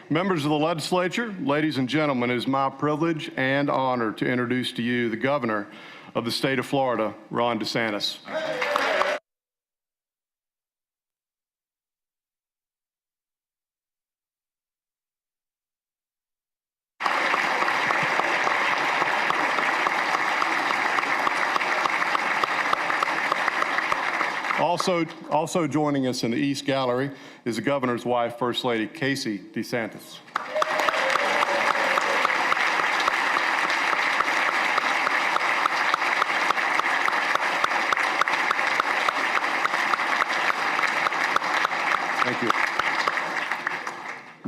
Members of the legislature, ladies and gentlemen, it is my privilege and honor to introduce to you the governor of the state of Florida, Ron DeSantis. Also joining us in the East Gallery is the governor's wife, First Lady Casey DeSantis. Thank you.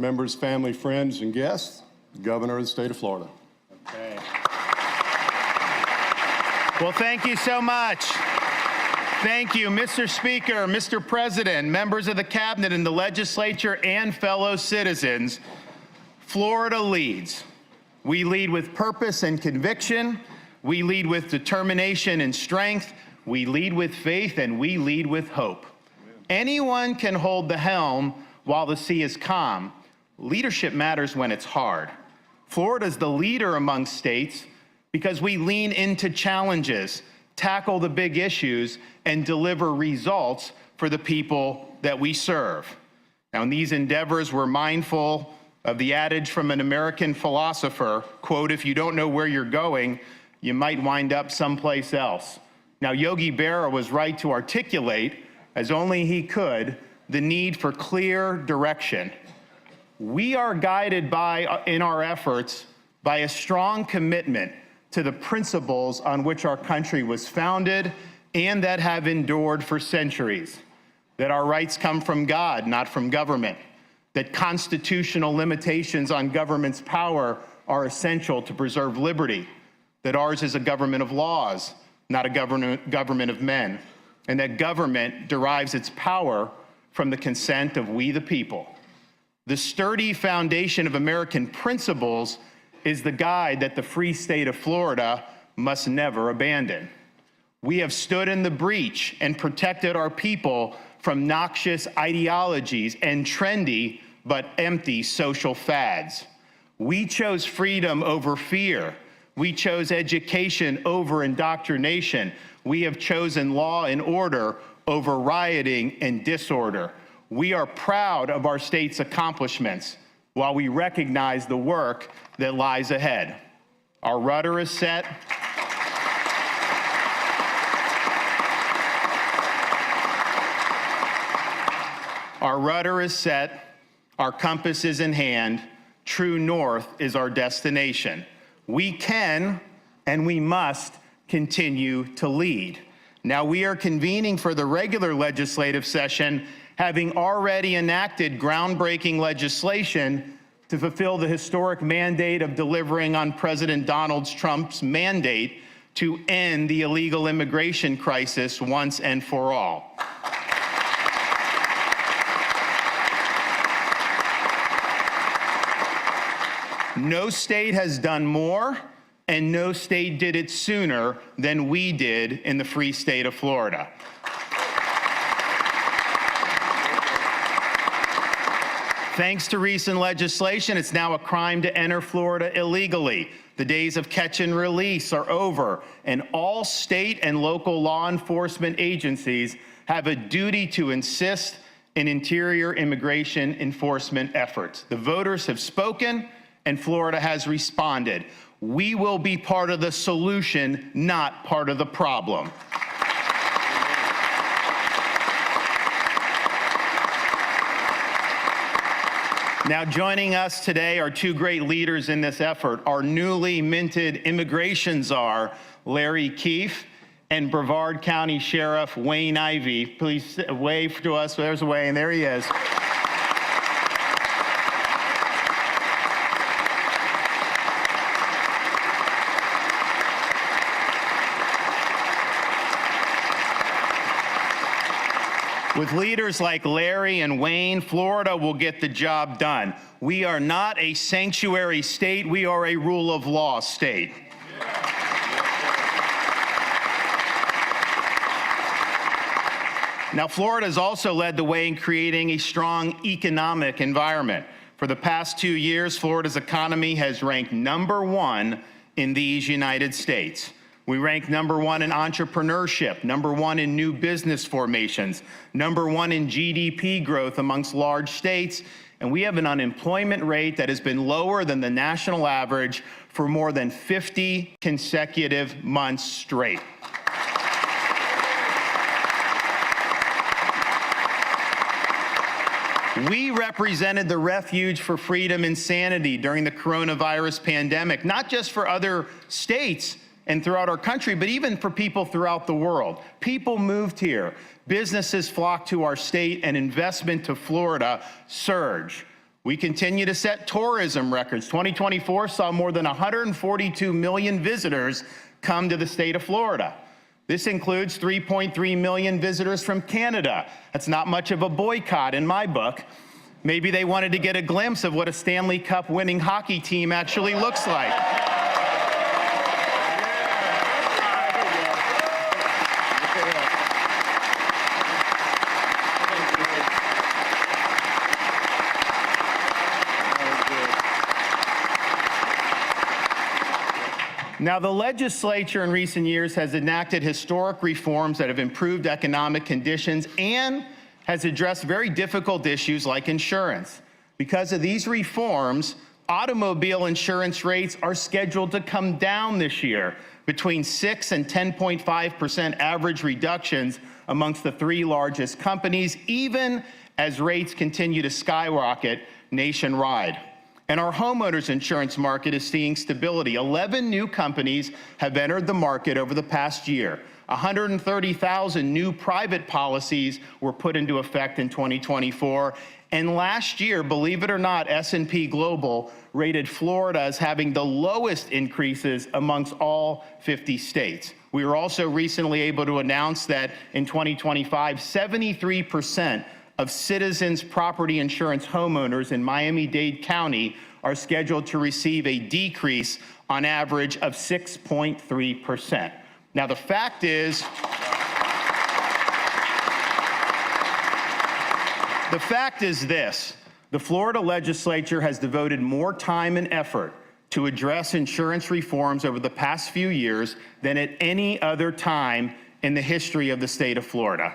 Members, family, friends, and guests, the governor of the state of Florida. Okay. Well, thank you so much. Thank you, Mr. Speaker, Mr. President, members of the cabinet and the legislature, and fellow citizens. Florida leads. We lead with purpose and conviction. We lead with determination and strength. We lead with faith, and we lead with hope. Anyone can hold the helm while the sea is calm. Leadership matters when it's hard. Florida is the leader among states because we lean into challenges, tackle the big issues, and deliver results for the people that we serve. Now, in these endeavors, we're mindful of the adage from an American philosopher, quote, "If you don't know where you're going, you might wind up someplace else." Now, Yogi Berra was right to articulate, as only he could, the need for clear direction. We are guided in our efforts by a strong commitment to the principles on which our country was founded and that have endured for centuries. That our rights come from God, not from government. That constitutional limitations on government's power are essential to preserve liberty. That ours is a government of laws, not a government of men. And that government derives its power from the consent of we the people. The sturdy foundation of American principles is the guide that the free state of Florida must never abandon. We have stood in the breach and protected our people from noxious ideologies and trendy but empty social fads. We chose freedom over fear. We chose education over indoctrination. We have chosen law and order over rioting and disorder. We are proud of our state's accomplishments while we recognize the work that lies ahead. Our rudder is set. Our rudder is set. Our compass is in hand. True north is our destination. We can and we must continue to lead. Now, we are convening for the regular legislative session, having already enacted groundbreaking legislation to fulfill the historic mandate of delivering on President Donald Trump's mandate to end the illegal immigration crisis once and for all. No state has done more, and no state did it sooner than we did in the free state of Florida. Thanks to recent legislation, it's now a crime to enter Florida illegally. The days of catch and release are over, and all state and local law enforcement agencies have a duty to assist in interior immigration enforcement efforts. The voters have spoken, and Florida has responded. We will be part of the solution, not part of the problem. Now, joining us today are two great leaders in this effort, our newly minted immigration czar, Larry Keefe, and Brevard County Sheriff Wayne Ivey. Please wave to us. There's Wayne. There he is. With leaders like Larry and Wayne, Florida will get the job done. We are not a sanctuary state. We are a rule of law state. Now, Florida has also led the way in creating a strong economic environment. For the past 2 years, Florida's economy has ranked #1 in these United States. We rank #1 in entrepreneurship, #1 in new business formations, #1 in GDP growth amongst large states, and we have an unemployment rate that has been lower than the national average for more than 50 consecutive months straight. We represented the refuge for freedom and sanity during the coronavirus pandemic, not just for other states and throughout our country, but even for people throughout the world. People moved here, businesses flocked to our state, and investment to Florida surged. We continue to set tourism records. 2024 saw more than 142 million visitors come to the state of Florida. This includes 3.3 million visitors from Canada. That's not much of a boycott in my book. Maybe they wanted to get a glimpse of what a Stanley Cup winning hockey team actually looks like. Now, the legislature in recent years has enacted historic reforms that have improved economic conditions and has addressed very difficult issues like insurance. Because of these reforms, automobile insurance rates are scheduled to come down this year, between 6 and 10.5% average reductions amongst the 3 largest companies, even as rates continue to skyrocket nationwide. And our homeowners insurance market is seeing stability. 11 new companies have entered the market over the past year. 130,000 new private policies were put into effect in 2024. And last year, believe it or not, S&P Global rated Florida as having the lowest increases amongst all 50 states. We were also recently able to announce that in 2025, 73% of Citizens property insurance homeowners in Miami-Dade County are scheduled to receive a decrease on average of 6.3%. Now, the fact is this: the Florida legislature has devoted more time and effort to address insurance reforms over the past few years than at any other time in the history of the state of Florida.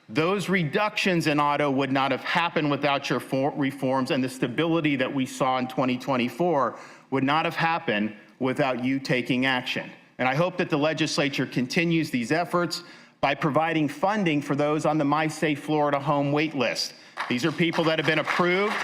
Those reductions in auto would not have happened without your reforms, and the stability that we saw in 2024 would not have happened without you taking action. And I hope that the legislature continues these efforts by providing funding for those on the My Safe Florida Home wait list. These are people that have been approved.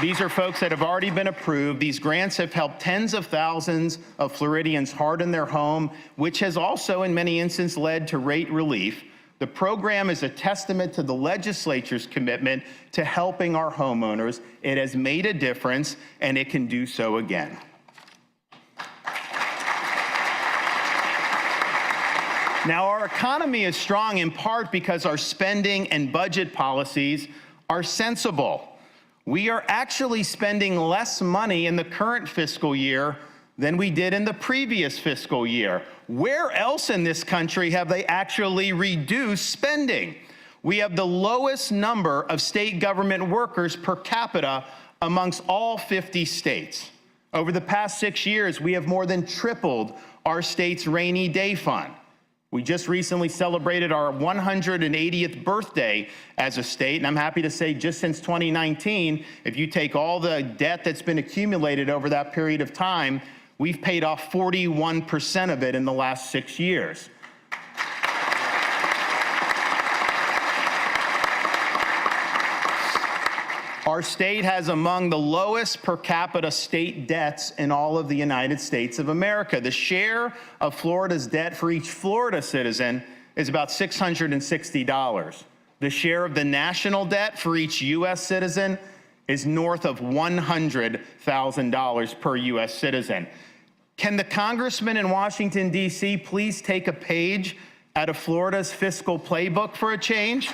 These are folks that have already been approved. These grants have helped tens of thousands of Floridians harden their home, which has also in many instances led to rate relief. The program is a testament to the legislature's commitment to helping our homeowners. It has made a difference, and it can do so again. Now, our economy is strong in part because our spending and budget policies are sensible. We are actually spending less money in the current fiscal year than we did in the previous fiscal year. Where else in this country have they actually reduced spending? We have the lowest number of state government workers per capita amongst all 50 states. Over the past 6 years, we have more than tripled our state's rainy day fund. We just recently celebrated our 180th birthday as a state, and I'm happy to say just since 2019, if you take all the debt that's been accumulated over that period of time, we've paid off 41% of it in the last 6 years. Our state has among the lowest per capita state debts in all of the United States of America. The share of Florida's debt for each Florida citizen is about $660. The share of the national debt for each U.S. citizen is north of $100,000 per U.S. citizen. Can the congressman in Washington, D.C. please take a page out of Florida's fiscal playbook for a change?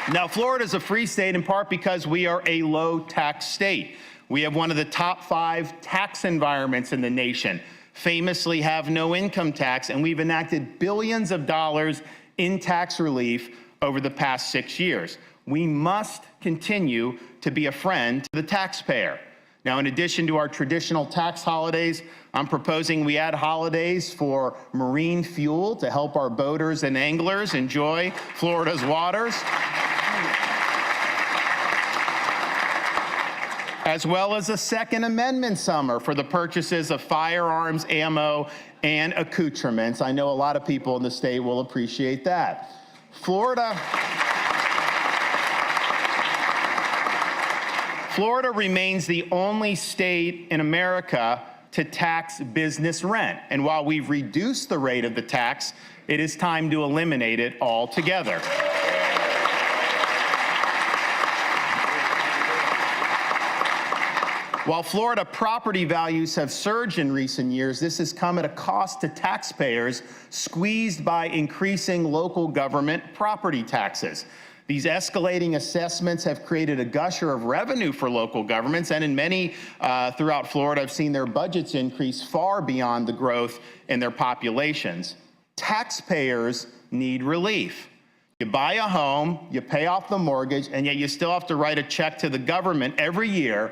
Now, Florida is a free state in part because we are a low-tax state. We have one of the top 5 tax environments in the nation. famously have no income tax, and we've enacted billions of dollars in tax relief over the past 6 years. We must continue to be a friend to the taxpayer. Now, in addition to our traditional tax holidays, I'm proposing we add holidays for marine fuel to help our boaters and anglers enjoy Florida's waters, as well as a Second Amendment summer for the purchases of firearms, ammo, and accoutrements. I know a lot of people in the state will appreciate that. Florida remains the only state in America to tax business rent. And while we've reduced the rate of the tax, it is time to eliminate it altogether. While Florida property values have surged in recent years, this has come at a cost to taxpayers squeezed by increasing local government property taxes. These escalating assessments have created a gusher of revenue for local governments, and in many throughout Florida have seen their budgets increase far beyond the growth in their populations. Taxpayers need relief. You buy a home, you pay off the mortgage, and yet you still have to write a check to the government every year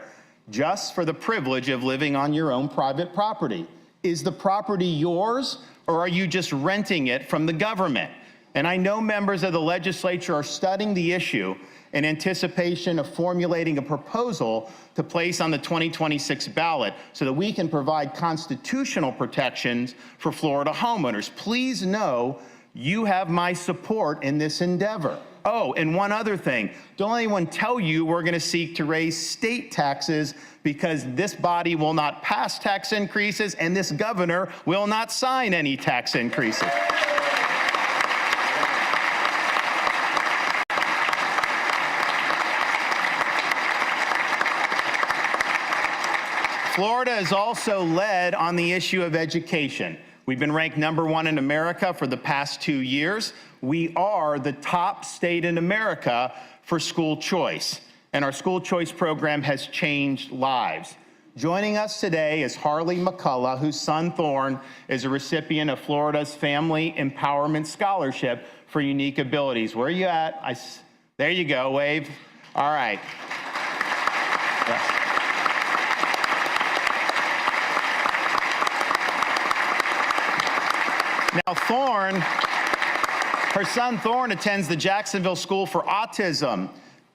just for the privilege of living on your own private property. Is the property yours, or are you just renting it from the government? And I know members of the legislature are studying the issue in anticipation of formulating a proposal to place on the 2026 ballot so that we can provide constitutional protections for Florida homeowners. Please know you have my support in this endeavor. Oh, and one other thing. Don't let anyone tell you we're going to seek to raise state taxes, because this body will not pass tax increases and this governor will not sign any tax increases. Florida is also led on the issue of education. We've been ranked #1 in America for the past 2 years. We are the top state in America for school choice, and our school choice program has changed lives. Joining us today is Harley McCullough, whose son Thorne is a recipient of Florida's Family Empowerment Scholarship for Unique Abilities. Where are you at? There you go, wave. All right. Yes. Now, her son Thorne attends the Jacksonville School for Autism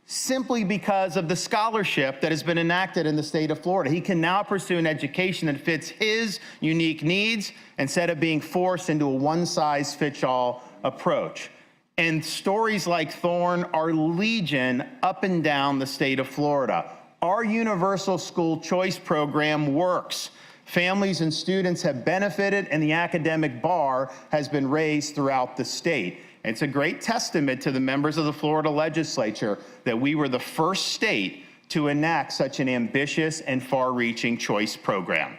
simply because of the scholarship that has been enacted in the state of Florida. He can now pursue an education that fits his unique needs instead of being forced into a one-size-fits-all approach. And stories like Thorne are legion up and down the state of Florida. Our universal school choice program works. Families and students have benefited, and the academic bar has been raised throughout the state. It's a great testament to the members of the Florida legislature that we were the first state to enact such an ambitious and far-reaching choice program.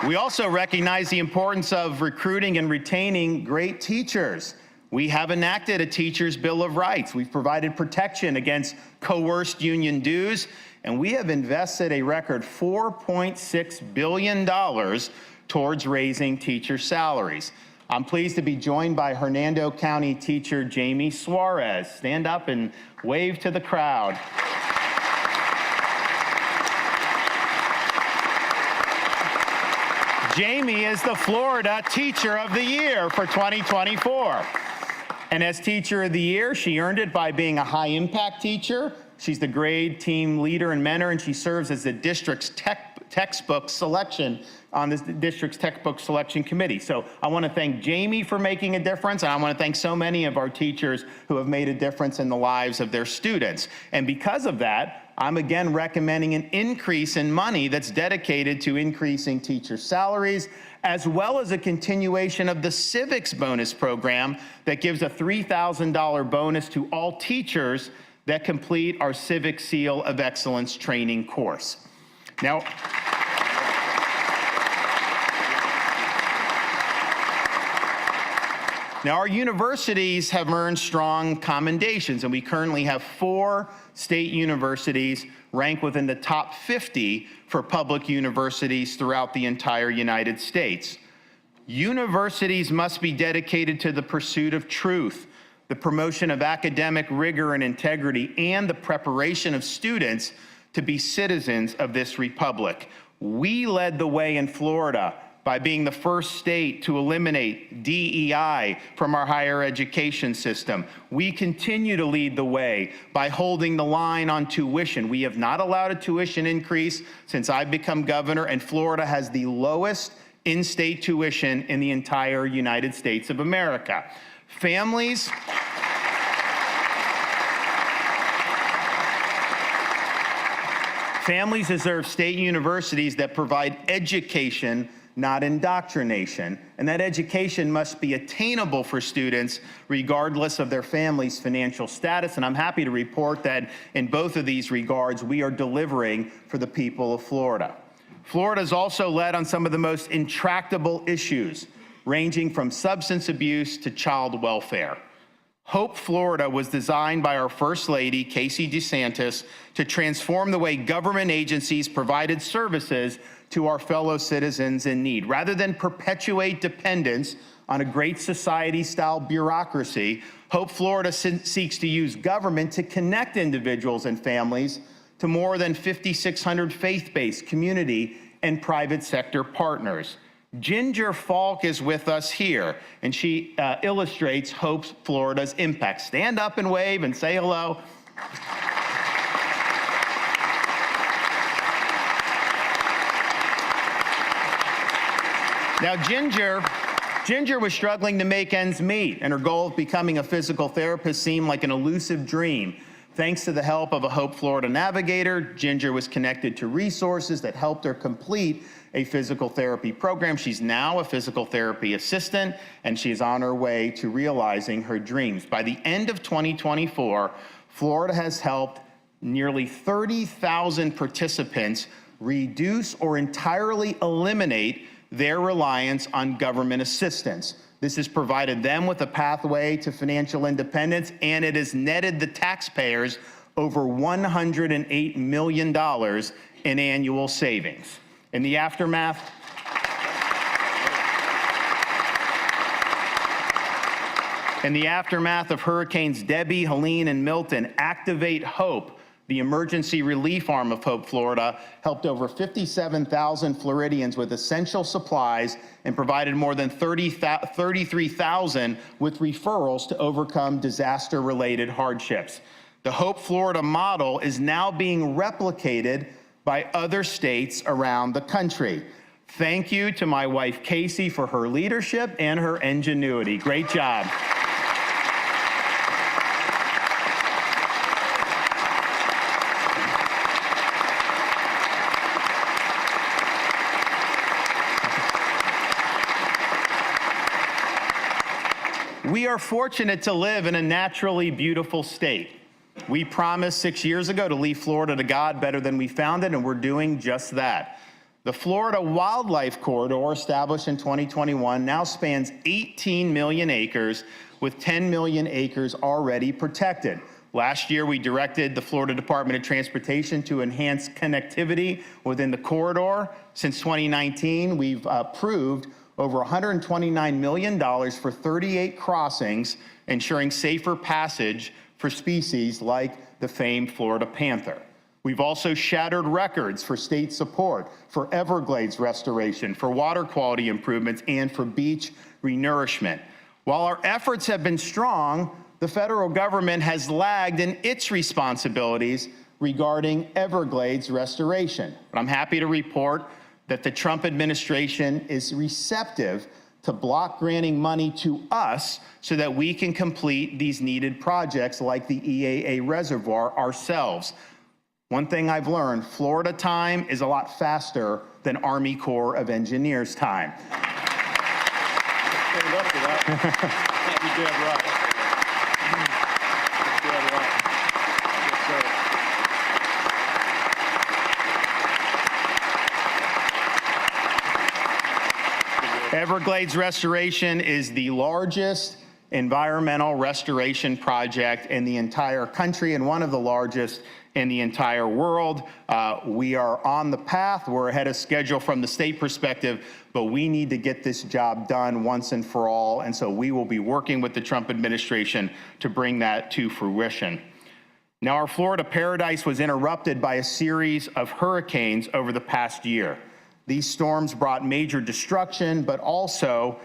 We also recognize the importance of recruiting and retaining great teachers. We have enacted a teacher's Bill of Rights. We've provided protection against coerced union dues, and we have invested a record $4.6 billion towards raising teacher salaries. I'm pleased to be joined by Hernando County teacher Jamie Suarez. Stand up and wave to the crowd. Jamie is the Florida Teacher of the Year for 2024. And as Teacher of the Year, she earned it by being a high-impact teacher. She's the grade team leader and mentor, and she serves as the district's textbook selection on the district's textbook selection committee. So I want to thank Jamie for making a difference, and I want to thank so many of our teachers who have made a difference in the lives of their students. And because of that, I'm again recommending an increase in money that's dedicated to increasing teacher salaries, as well as a continuation of the civics bonus program that gives a $3,000 bonus to all teachers that complete our Civic Seal of Excellence training course. Now, Now, our universities have earned strong commendations, and we currently have 4 state universities ranked within the top 50 for public universities throughout the entire United States. Universities must be dedicated to the pursuit of truth, the promotion of academic rigor and integrity, and the preparation of students to be citizens of this republic. We led the way in Florida by being the first state to eliminate DEI from our higher education system. We continue to lead the way by holding the line on tuition. We have not allowed a tuition increase since I've become governor, and Florida has the lowest in-state tuition in the entire United States of America. Families deserve state universities that provide education, not indoctrination, and that education must be attainable for students regardless of their family's financial status, and I'm happy to report that in both of these regards, we are delivering for the people of Florida. Florida is also led on some of the most intractable issues, ranging from substance abuse to child welfare. Hope Florida was designed by our First Lady, DeSantis, to transform the way government agencies provided services to our fellow citizens in need. Rather than perpetuate dependence on a great society-style bureaucracy, Hope Florida seeks to use government to connect individuals and families to more than 5,600 faith-based, community, and private sector partners. Ginger Falk is with us here, and she illustrates Hope Florida's impact. Stand up and wave and say hello. Now, Ginger was struggling to make ends meet, and her goal of becoming a physical therapist seemed like an elusive dream. Thanks to the help of a Hope Florida navigator, Ginger was connected to resources that helped her complete a physical therapy program. She's now a physical therapy assistant, and she's on her way to realizing her dreams. By the end of 2024, Florida has helped nearly 30,000 participants reduce or entirely eliminate their reliance on government assistance. This has provided them with a pathway to financial independence, and it has netted the taxpayers over $108 million in annual savings. In the aftermath of Hurricanes Debbie, Helene, and Milton, Activate Hope, the emergency relief arm of Hope Florida, helped over 57,000 Floridians with essential supplies and provided more than 33,000 with referrals to overcome disaster-related hardships. The Hope Florida model is now being replicated by other states around the country. Thank you to my wife, Casey, for her leadership and her ingenuity. Great job. We are fortunate to live in a naturally beautiful state. We promised 6 years ago to leave Florida to God better than we found it, and we're doing just that. The Florida Wildlife Corridor, established in 2021, now spans 18 million acres, with 10 million acres already protected. Last year, we directed the Florida Department of Transportation to enhance connectivity within the corridor. Since 2019, we've approved over $129 million for 38 crossings, ensuring safer passage for species like the famed Florida panther. We've also shattered records for state support, for Everglades restoration, for water quality improvements, and for beach renourishment. While our efforts have been strong, the federal government has lagged in its responsibilities regarding Everglades restoration. But I'm happy to report that the Trump administration is receptive to block granting money to us so that we can complete these needed projects like the EAA reservoir ourselves. One thing I've learned, Florida time is a lot faster than Army Corps of Engineers time. Everglades restoration is the largest environmental restoration project in the entire country and one of the largest in the entire world. We are on the path. We're ahead of schedule from the state perspective, but we need to get this job done once and for all. And so we will be working with the Trump administration to bring that to fruition. Now, our Florida paradise was interrupted by a series of hurricanes over the past year. These storms brought major destruction, but also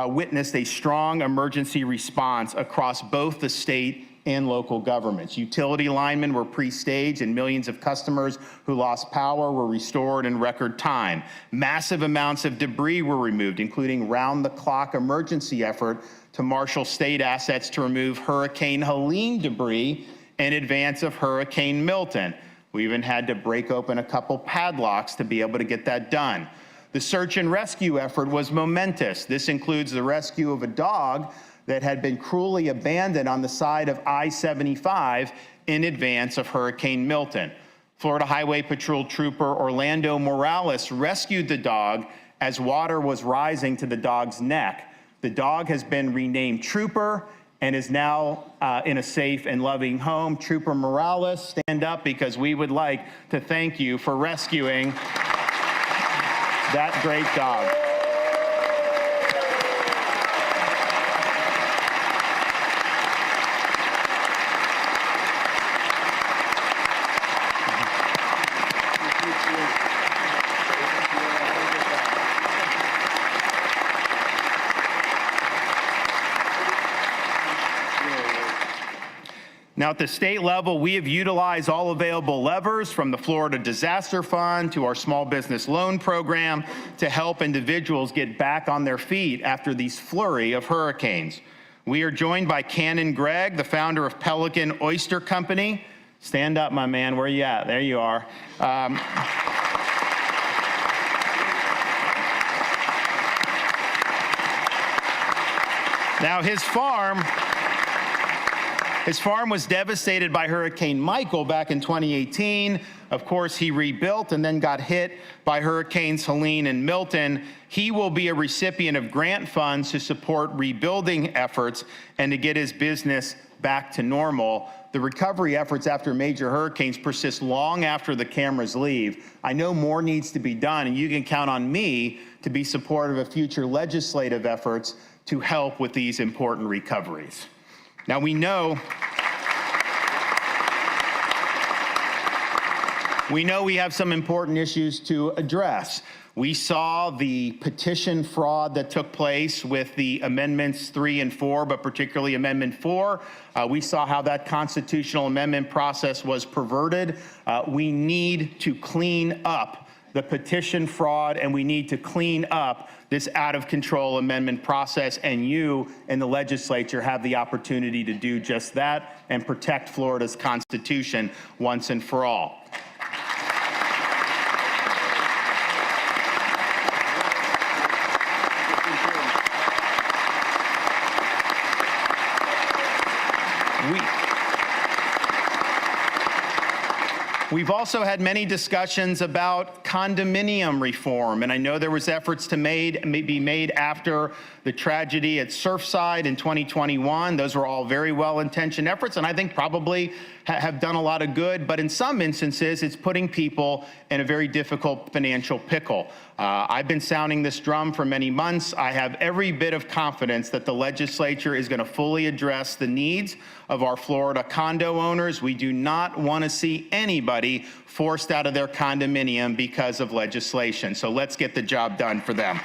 witnessed a strong emergency response across both the state and local governments. Utility linemen were pre-staged and millions of customers who lost power were restored in record time. Massive amounts of debris were removed, including round-the-clock emergency effort to marshal state assets to remove Hurricane Helene debris in advance of Hurricane Milton. We even had to break open a couple padlocks to be able to get that done. The search and rescue effort was momentous. This includes the rescue of a dog that had been cruelly abandoned on the side of I-75 in advance of Hurricane Milton. Florida Highway Patrol Trooper Orlando Morales rescued the dog as water was rising to the dog's neck. The dog has been renamed Trooper and is now in a safe and loving home. Trooper Morales, stand up, because we would like to thank you for rescuing that great dog. Now, at the state level, we have utilized all available levers, from the Florida Disaster Fund to our small business loan program, to help individuals get back on their feet after these flurry of hurricanes. We are joined by Cannon Gregg, the founder of Pelican Oyster Company. Stand up, my man. Where are you at? There you are. Now, his farm was devastated by Hurricane Michael back in 2018. Of course, he rebuilt and then got hit by Hurricanes Helene and Milton. He will be a recipient of grant funds to support rebuilding efforts and to get his business back to normal. The recovery efforts after major hurricanes persist long after the cameras leave. I know more needs to be done, and you can count on me to be supportive of future legislative efforts to help with these important recoveries. Now, we know we have some important issues to address. We saw the petition fraud that took place with the amendments 3 and 4, but particularly Amendment 4. We saw how that constitutional amendment process was perverted. We need to clean up the petition fraud, and we need to clean up this out-of-control amendment process, and you in the legislature have the opportunity to do just that and protect Florida's Constitution once and for all. We've also had many discussions about condominium reform, and I know there was efforts to be made after the tragedy at Surfside in 2021. Those were all very well-intentioned efforts, and I think probably have done a lot of good, but in some instances, it's putting people in a very difficult financial pickle. I've been sounding this drum for many months. I have every bit of confidence that the legislature is going to fully address the needs of our Florida condo owners. We do not want to see anybody forced out of their condominium because of legislation. So let's get the job done for them.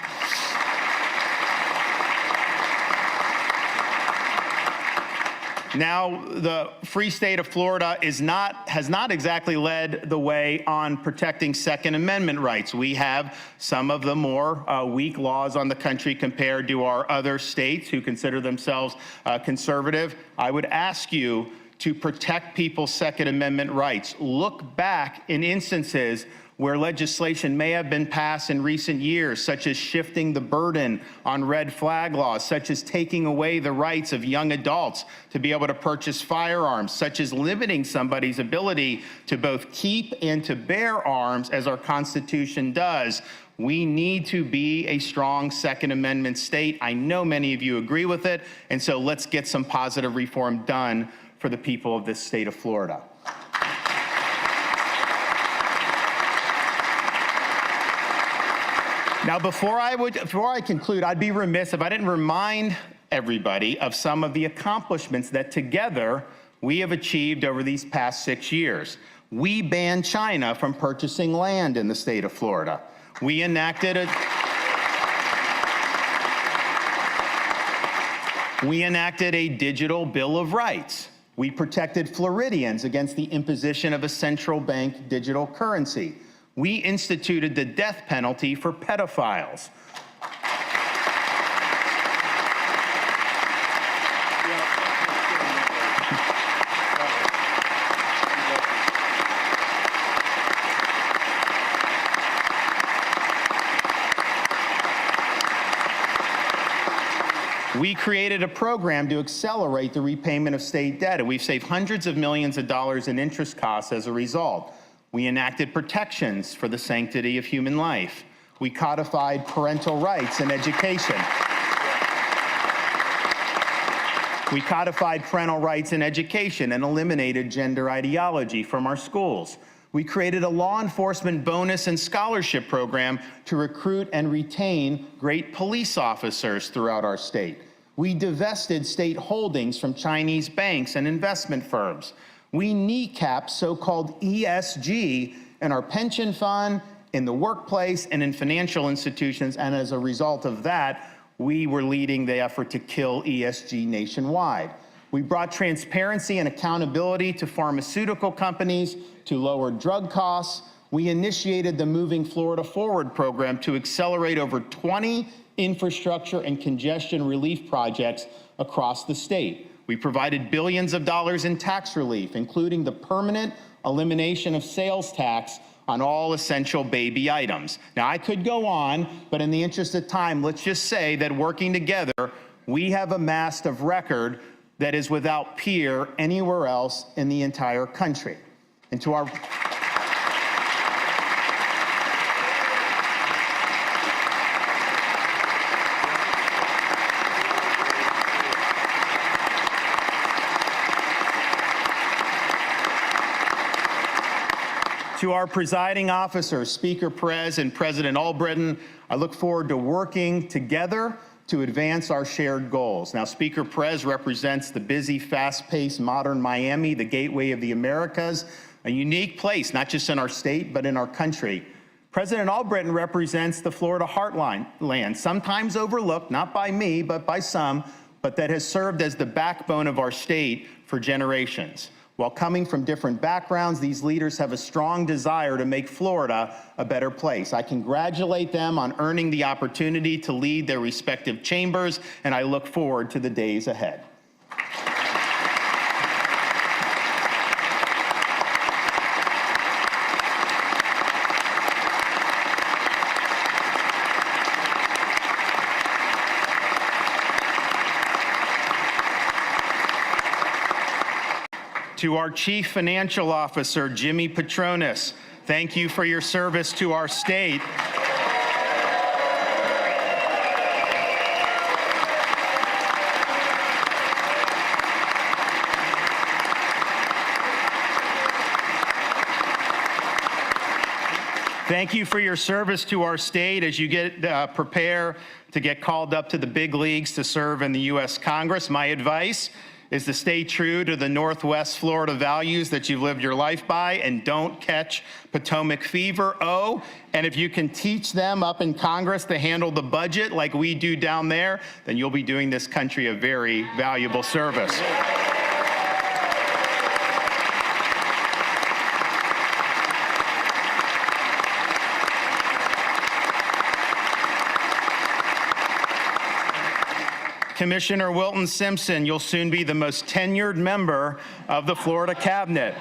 Now, the free state of Florida has not exactly led the way on protecting Second Amendment rights. We have some of the more weak laws on the country compared to our other states who consider themselves conservative. I would ask you to protect people's Second Amendment rights. Look back in instances where legislation may have been passed in recent years, such as shifting the burden on red flag laws, such as taking away the rights of young adults to be able to purchase firearms, such as limiting somebody's ability to both keep and to bear arms, as our Constitution does. We need to be a strong Second Amendment state. I know many of you agree with it, and so let's get some positive reform done for the people of this state of Florida. Now, before I conclude, I'd be remiss if I didn't remind everybody of some of the accomplishments that together we have achieved over these past 6 years. We banned China from purchasing land in the state of Florida. We enacted a digital Bill of Rights. We protected Floridians against the imposition of a central bank digital currency. We instituted the death penalty for pedophiles. We created a program to accelerate the repayment of state debt, and we've saved hundreds of millions of dollars in interest costs as a result. We enacted protections for the sanctity of human life. We codified parental rights in education. We codified parental rights in education and eliminated gender ideology from our schools. We created a law enforcement bonus and scholarship program to recruit and retain great police officers throughout our state. We divested state holdings from Chinese banks and investment firms. We kneecapped so-called ESG in our pension fund, in the workplace, and in financial institutions, and as a result of that, we were leading the effort to kill ESG nationwide. We brought transparency and accountability to pharmaceutical companies to lower drug costs. We initiated the Moving Florida Forward program to accelerate over 20 infrastructure and congestion relief projects across the state. We provided billions of dollars in tax relief, including the permanent elimination of sales tax on all essential baby items. Now, I could go on, but in the interest of time, let's just say that working together, we have amassed a record that is without peer anywhere else in the entire country. And to our presiding officers, Speaker Perez and President Albritton, I look forward to working together to advance our shared goals. Now, Speaker Perez represents the busy, fast-paced, modern Miami, the gateway of the Americas, a unique place, not just in our state, but in our country. President Albritton represents the Florida heartland, sometimes overlooked, not by me, but by some, but that has served as the backbone of our state for generations. While coming from different backgrounds, these leaders have a strong desire to make Florida a better place. I congratulate them on earning the opportunity to lead their respective chambers, and I look forward to the days ahead. To our Chief Financial Officer, Jimmy Petronis, thank you for your service to our state. Thank you for your service to our state as you prepare to get called up to the big leagues to serve in the U.S. Congress. My advice is to stay true to the Northwest Florida values that you've lived your life by and don't catch Potomac fever. Oh, and if you can teach them up in Congress to handle the budget like we do down there, then you'll be doing this country a very valuable service. Commissioner Wilton Simpson, you'll soon be the most tenured member of the Florida Cabinet.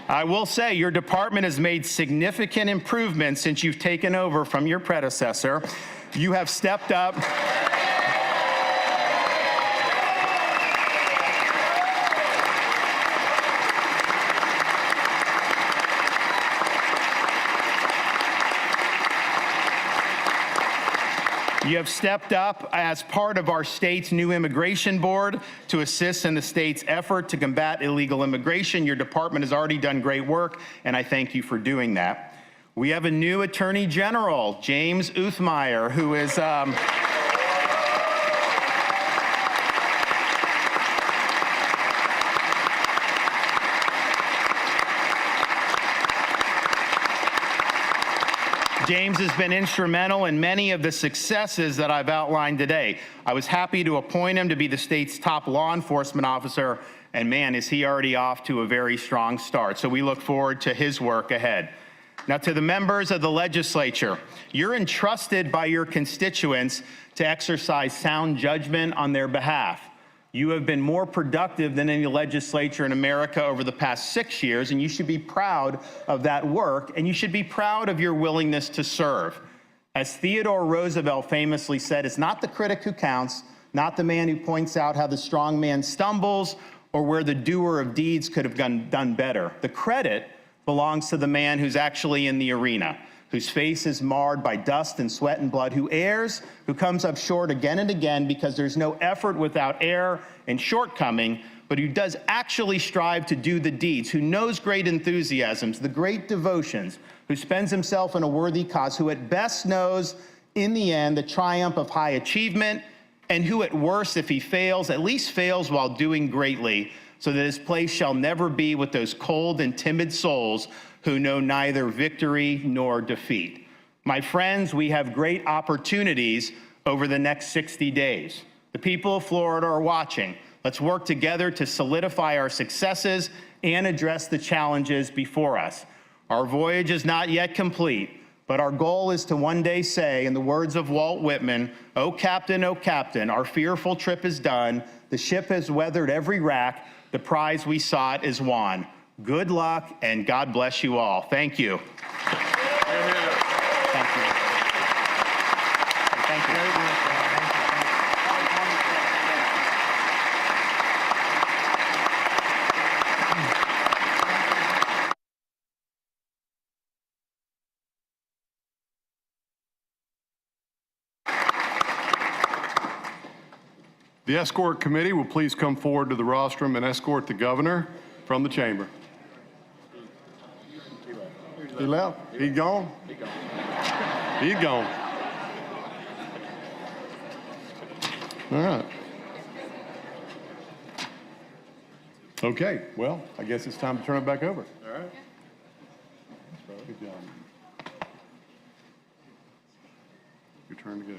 I will say your department has made significant improvements since you've taken over from your predecessor. You have stepped up. You have stepped up as part of our state's new immigration board to assist in the state's effort to combat illegal immigration. Your department has already done great work, and I thank you for doing that. We have a new Attorney General, James Uthmeyer, who is... James has been instrumental in many of the successes that I've outlined today. I was happy to appoint him to be the state's top law enforcement officer, and man, is he already off to a very strong start. So we look forward to his work ahead. Now, to the members of the legislature, you're entrusted by your constituents to exercise sound judgment on their behalf. You have been more productive than any legislature in America over the past 6 years, and you should be proud of that work, and you should be proud of your willingness to serve. As Theodore Roosevelt famously said, it's not the critic who counts, not the man who points out how the strong man stumbles or where the doer of deeds could have done better. The credit belongs to the man who's actually in the arena, whose face is marred by dust and sweat and blood, who errs, who comes up short again and again because there's no effort without error and shortcoming, but who does actually strive to do the deeds, who knows great enthusiasms, the great devotions, who spends himself in a worthy cause, who at best knows in the end the triumph of high achievement, and who at worst, if he fails, at least fails while doing greatly, so that his place shall never be with those cold and timid souls who know neither victory nor defeat. My friends, we have great opportunities over the next 60 days. The people of Florida are watching. Let's work together to solidify our successes and address the challenges before us. Our voyage is not yet complete, but our goal is to one day say, in the words of Walt Whitman, oh Captain, our fearful trip is done. The ship has weathered every rack. The prize we sought is won. Good luck, and God bless you all. Thank you. Thank you. Thank you. The escort committee will please come forward to the rostrum and escort the governor from the chamber. He left? He gone? He gone. All right. Okay, well, I guess it's time to turn it back over. All right. Good job. Your turn to go.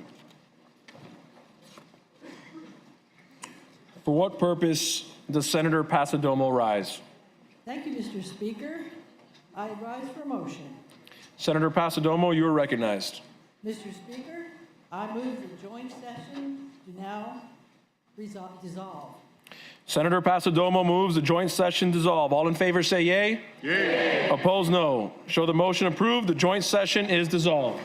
For what purpose does Senator Pasadomo rise? Thank you, Mr. Speaker. I rise for motion. Senator Pasadomo, you are recognized. Mr. Speaker, I move the joint session to now dissolve. Senator Pasadomo moves the joint session dissolve. All in favor say yay. Yay. Opposed, no. Show the motion approved. The joint session is dissolved.